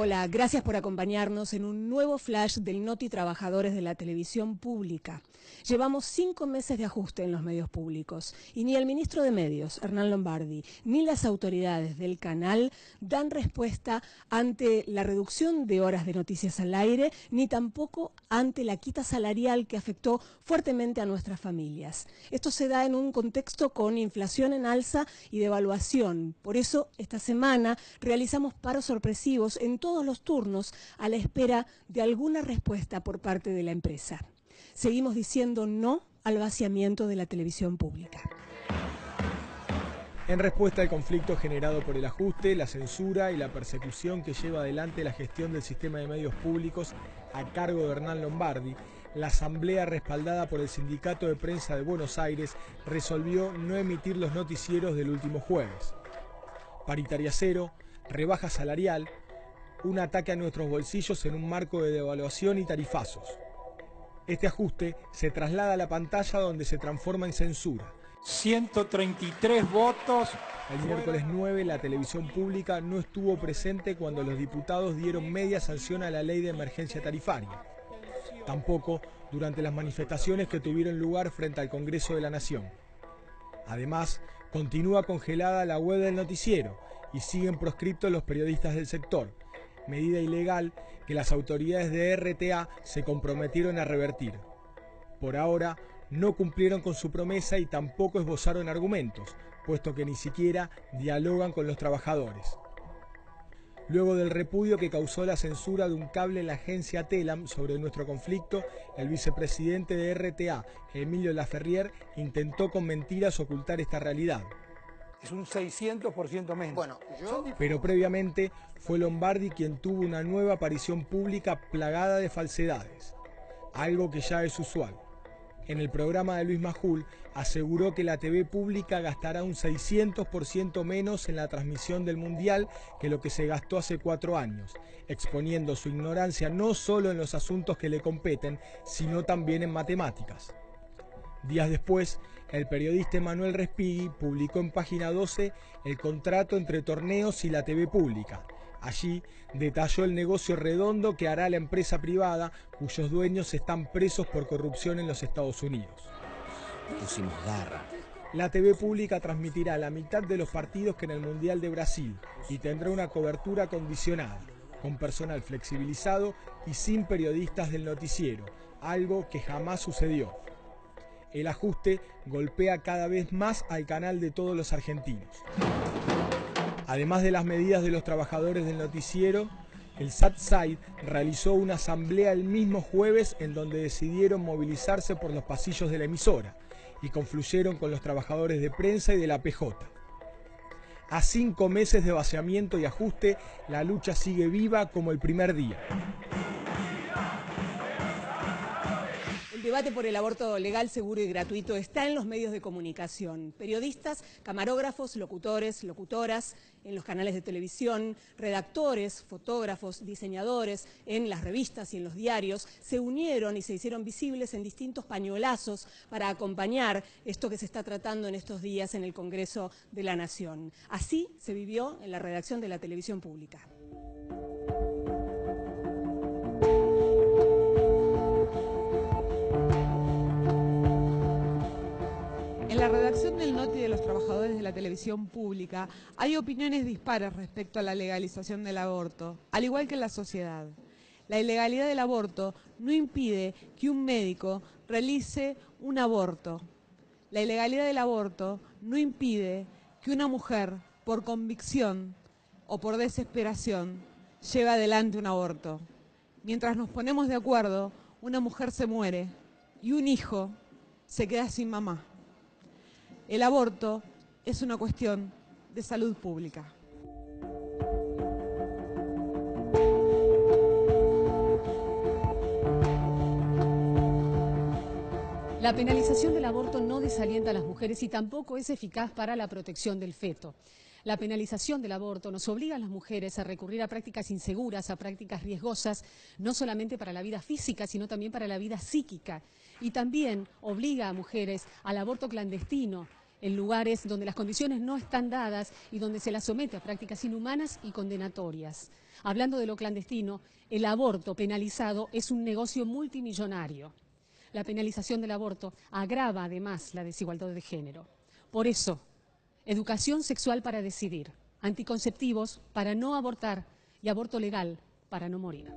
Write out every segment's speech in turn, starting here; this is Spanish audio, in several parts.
Hola, gracias por acompañarnos en un nuevo flash del Noti Trabajadores de la Televisión Pública. Llevamos 5 meses de ajuste en los medios públicos y ni el ministro de Medios, Hernán Lombardi, ni las autoridades del canal dan respuesta ante la reducción de horas de noticias al aire, ni tampoco ante la quita salarial que afectó fuertemente a nuestras familias. Esto se da en un contexto con inflación en alza y devaluación. Por eso, esta semana realizamos paros sorpresivos en todos los turnos a la espera de alguna respuesta por parte de la empresa. Seguimos diciendo no al vaciamiento de la televisión pública. En respuesta al conflicto generado por el ajuste, la censura y la persecución que lleva adelante la gestión del sistema de medios públicos a cargo de Hernán Lombardi, la asamblea respaldada por el Sindicato de Prensa de Buenos Aires resolvió no emitir los noticieros del último jueves. Paritaria cero, rebaja salarial, un ataque a nuestros bolsillos en un marco de devaluación y tarifazos. Este ajuste se traslada a la pantalla donde se transforma en censura. 133 votos. El miércoles 9 la televisión pública no estuvo presente cuando los diputados dieron media sanción a la ley de emergencia tarifaria. Tampoco durante las manifestaciones que tuvieron lugar frente al Congreso de la Nación. Además, continúa congelada la web del noticiero y siguen proscriptos los periodistas del sector, medida ilegal que las autoridades de RTA se comprometieron a revertir. Por ahora, no cumplieron con su promesa y tampoco esbozaron argumentos, puesto que ni siquiera dialogan con los trabajadores. Luego del repudio que causó la censura de un cable en la agencia Telam sobre nuestro conflicto, el vicepresidente de RTA, Emilio Laferrière, intentó con mentiras ocultar esta realidad. Es un 600% menos. Pero previamente fue Lombardi quien tuvo una nueva aparición pública plagada de falsedades, algo que ya es usual. En el programa de Luis Majul aseguró que la TV pública gastará un 600% menos en la transmisión del Mundial que lo que se gastó hace 4 años, exponiendo su ignorancia no solo en los asuntos que le competen, sino también en matemáticas. Días después, el periodista Emanuel Respighi publicó en Página 12 el contrato entre Torneos y la TV pública. Allí detalló el negocio redondo que hará la empresa privada, cuyos dueños están presos por corrupción en los Estados Unidos. Pusimos garra. La TV pública transmitirá la mitad de los partidos que en el Mundial de Brasil y tendrá una cobertura condicionada, con personal flexibilizado y sin periodistas del noticiero, algo que jamás sucedió. El ajuste golpea cada vez más al canal de todos los argentinos. Además de las medidas de los trabajadores del noticiero, el SATSAID realizó una asamblea el mismo jueves en donde decidieron movilizarse por los pasillos de la emisora y confluyeron con los trabajadores de prensa y de la PJ. A 5 meses de vaciamiento y ajuste, la lucha sigue viva como el primer día. El debate por el aborto legal, seguro y gratuito está en los medios de comunicación. Periodistas, camarógrafos, locutores, locutoras, en los canales de televisión, redactores, fotógrafos, diseñadores, en las revistas y en los diarios, se unieron y se hicieron visibles en distintos pañuelazos para acompañar esto que se está tratando en estos días en el Congreso de la Nación. Así se vivió en la redacción de la televisión pública. En la redacción del Noti de los Trabajadores de la Televisión Pública hay opiniones dispares respecto a la legalización del aborto, al igual que en la sociedad. La ilegalidad del aborto no impide que un médico realice un aborto. La ilegalidad del aborto no impide que una mujer, por convicción o por desesperación, lleve adelante un aborto. Mientras nos ponemos de acuerdo, una mujer se muere y un hijo se queda sin mamá. El aborto es una cuestión de salud pública. La penalización del aborto no desalienta a las mujeres y tampoco es eficaz para la protección del feto. La penalización del aborto nos obliga a las mujeres a recurrir a prácticas inseguras, a prácticas riesgosas, no solamente para la vida física, sino también para la vida psíquica. Y también obliga a mujeres al aborto clandestino, en lugares donde las condiciones no están dadas y donde se las somete a prácticas inhumanas y condenatorias. Hablando de lo clandestino, el aborto penalizado es un negocio multimillonario. La penalización del aborto agrava además la desigualdad de género. Por eso, educación sexual para decidir, anticonceptivos para no abortar y aborto legal para no morir.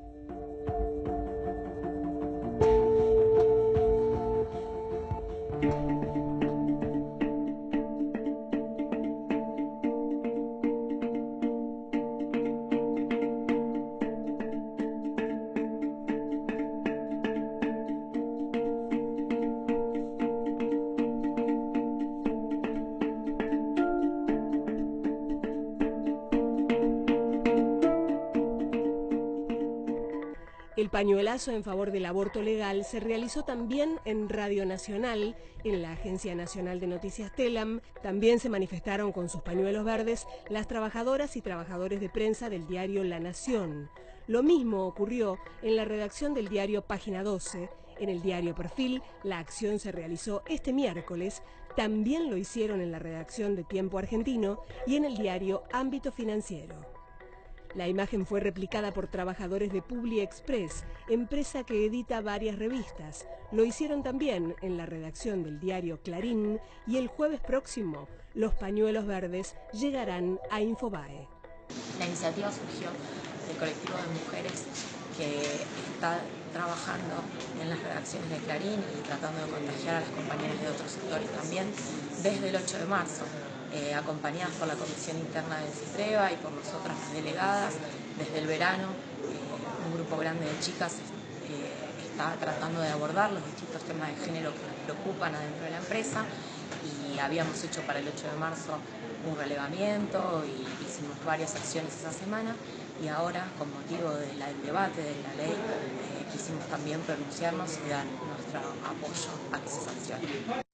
El pañuelazo en favor del aborto legal se realizó también en Radio Nacional, en la Agencia Nacional de Noticias Telam. También se manifestaron con sus pañuelos verdes las trabajadoras y trabajadores de prensa del diario La Nación. Lo mismo ocurrió en la redacción del diario Página 12. En el diario Perfil, la acción se realizó este miércoles. También lo hicieron en la redacción de Tiempo Argentino y en el diario Ámbito Financiero. La imagen fue replicada por trabajadores de Publi Express, empresa que edita varias revistas. Lo hicieron también en la redacción del diario Clarín y el jueves próximo los pañuelos verdes llegarán a Infobae. La iniciativa surgió del colectivo de mujeres que está trabajando en las redacciones de Clarín y tratando de contagiar a las compañeras de otros sectores también desde el 8 de marzo. Acompañadas por la Comisión Interna del CITREVA y por nosotras las delegadas, desde el verano un grupo grande de chicas está tratando de abordar los distintos temas de género que nos preocupan adentro de la empresa y habíamos hecho para el 8 de marzo un relevamiento y hicimos varias acciones esa semana y ahora, con motivo del debate de la ley, quisimos también pronunciarnos y dar nuestro apoyo a que se sancione.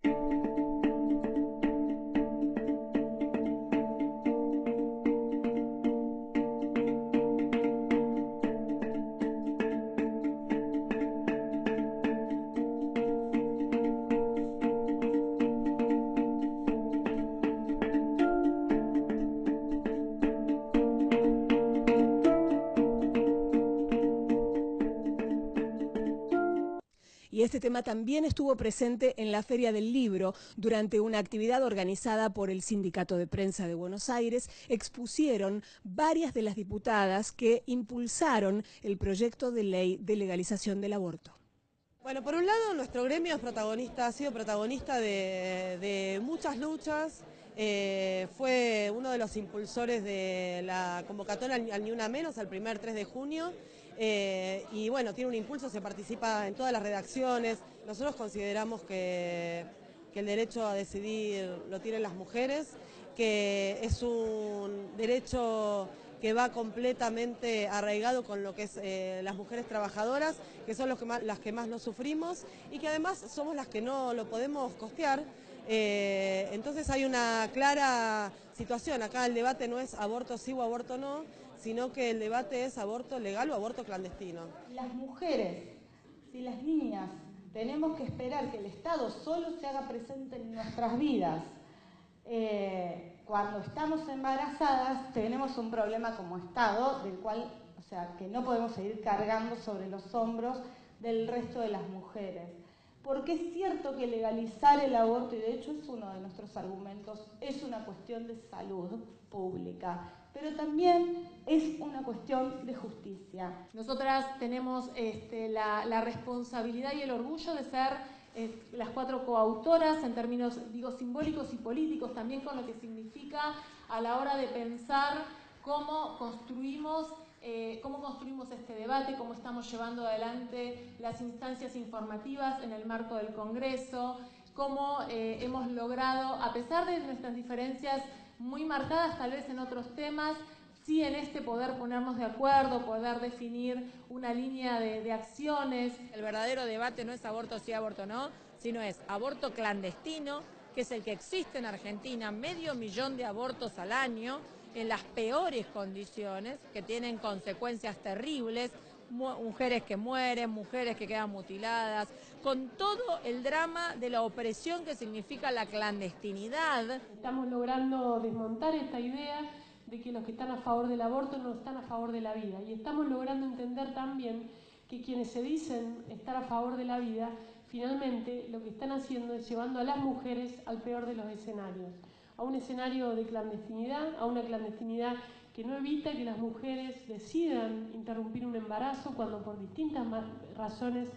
Y este tema también estuvo presente en la Feria del Libro. Durante una actividad organizada por el Sindicato de Prensa de Buenos Aires, expusieron varias de las diputadas que impulsaron el proyecto de ley de legalización del aborto. Bueno, por un lado, nuestro gremio ha sido protagonista de muchas luchas. Fue uno de los impulsores de la convocatoria al Ni Una Menos, al primer 3 de junio. Y bueno, tiene un impulso, se participa en todas las redacciones. Nosotros consideramos que el derecho a decidir lo tienen las mujeres, que es un derecho que va completamente arraigado con lo que es las mujeres trabajadoras, que son las que más lo sufrimos y que además somos las que no lo podemos costear. Entonces hay una clara situación. Acá el debate no es aborto sí o aborto no, sino que el debate es aborto legal o aborto clandestino. Las mujeres, si las niñas, tenemos que esperar que el Estado solo se haga presente en nuestras vidas. Cuando estamos embarazadas tenemos un problema como Estado, del cual, que no podemos seguir cargando sobre los hombros del resto de las mujeres. Porque es cierto que legalizar el aborto, y de hecho es uno de nuestros argumentos, es una cuestión de salud pública, pero también es una cuestión de justicia. Nosotras tenemos la responsabilidad y el orgullo de ser las 4 coautoras en términos, simbólicos y políticos, también con lo que significa a la hora de pensar cómo construimos este debate, cómo estamos llevando adelante las instancias informativas en el marco del Congreso, cómo hemos logrado, a pesar de nuestras diferencias muy marcadas tal vez en otros temas, sí en poder ponernos de acuerdo, poder definir una línea de acciones. El verdadero debate no es aborto sí, aborto no, sino es aborto clandestino, que es el que existe en Argentina, 500.000 de abortos al año, en las peores condiciones, que tienen consecuencias terribles, mujeres que mueren, mujeres que quedan mutiladas, con todo el drama de la opresión que significa la clandestinidad. Estamos logrando desmontar esta idea de que los que están a favor del aborto no están a favor de la vida, y estamos logrando entender también que quienes se dicen estar a favor de la vida, finalmente lo que están haciendo es llevando a las mujeres al peor de los escenarios, a un escenario de clandestinidad, a una clandestinidad que no evita que las mujeres decidan interrumpir un embarazo cuando por distintas razones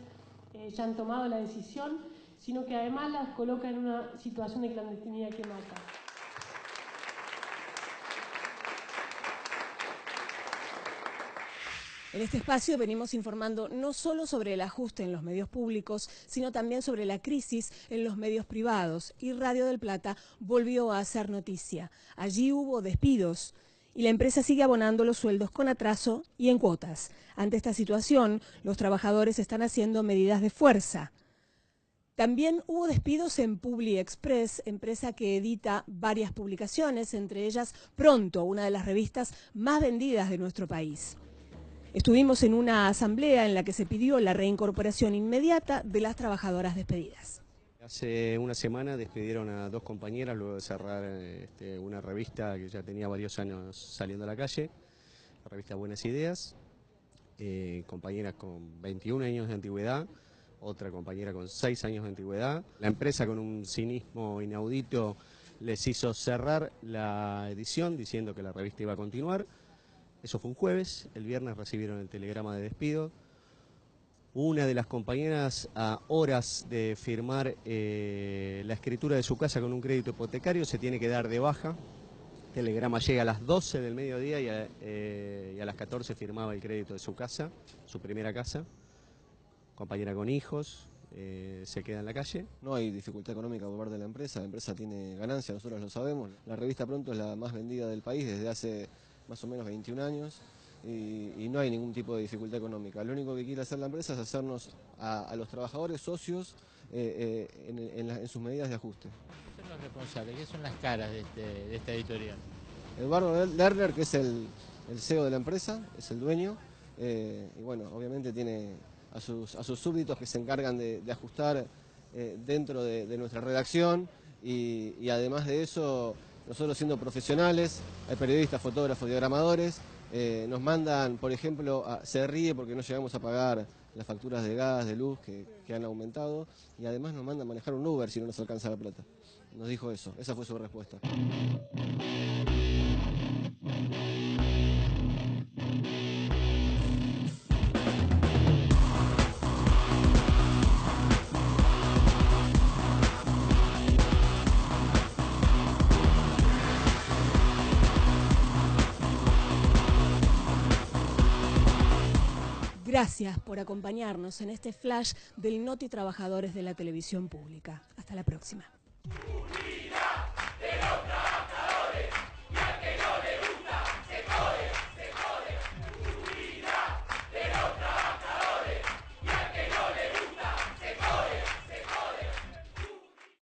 ya han tomado la decisión, sino que además las coloca en una situación de clandestinidad que mata. En este espacio venimos informando no solo sobre el ajuste en los medios públicos, sino también sobre la crisis en los medios privados. Y Radio del Plata volvió a hacer noticia. Allí hubo despidos y la empresa sigue abonando los sueldos con atraso y en cuotas. Ante esta situación, los trabajadores están haciendo medidas de fuerza. También hubo despidos en Publi Express, empresa que edita varias publicaciones, entre ellas Pronto, una de las revistas más vendidas de nuestro país. Estuvimos en una asamblea en la que se pidió la reincorporación inmediata de las trabajadoras despedidas. Hace una semana despidieron a 2 compañeras luego de cerrar una revista que ya tenía varios años saliendo a la calle, la revista Buenas Ideas, compañeras con 21 años de antigüedad, otra compañera con 6 años de antigüedad. La empresa, con un cinismo inaudito, les hizo cerrar la edición diciendo que la revista iba a continuar. Eso fue un jueves. El viernes recibieron el telegrama de despido. Una de las compañeras, a horas de firmar la escritura de su casa con un crédito hipotecario, se tiene que dar de baja. El telegrama llega a las 12 del mediodía y a las 14 firmaba el crédito de su casa, su primera casa. Compañera con hijos, se queda en la calle. No hay dificultad económica por parte de la empresa tiene ganancia, nosotros lo sabemos. La revista Pronto es la más vendida del país desde hace más o menos 21 años y no hay ningún tipo de dificultad económica. Lo único que quiere hacer la empresa es hacernos a los trabajadores socios en sus medidas de ajuste. ¿Qué son los responsables? ¿Qué son las caras de esta editorial? Eduardo Lerner, que es el CEO de la empresa, es el dueño, y bueno, obviamente tiene a sus súbditos que se encargan de ajustar dentro de nuestra redacción y además de eso, nosotros siendo profesionales, hay periodistas, fotógrafos, diagramadores, nos mandan, por ejemplo, se ríe porque no llegamos a pagar las facturas de gas, de luz que han aumentado, y además nos mandan manejar un Uber si no nos alcanza la plata. Nos dijo eso, esa fue su respuesta. Gracias por acompañarnos en este flash del Noti Trabajadores de la Televisión Pública. Hasta la próxima.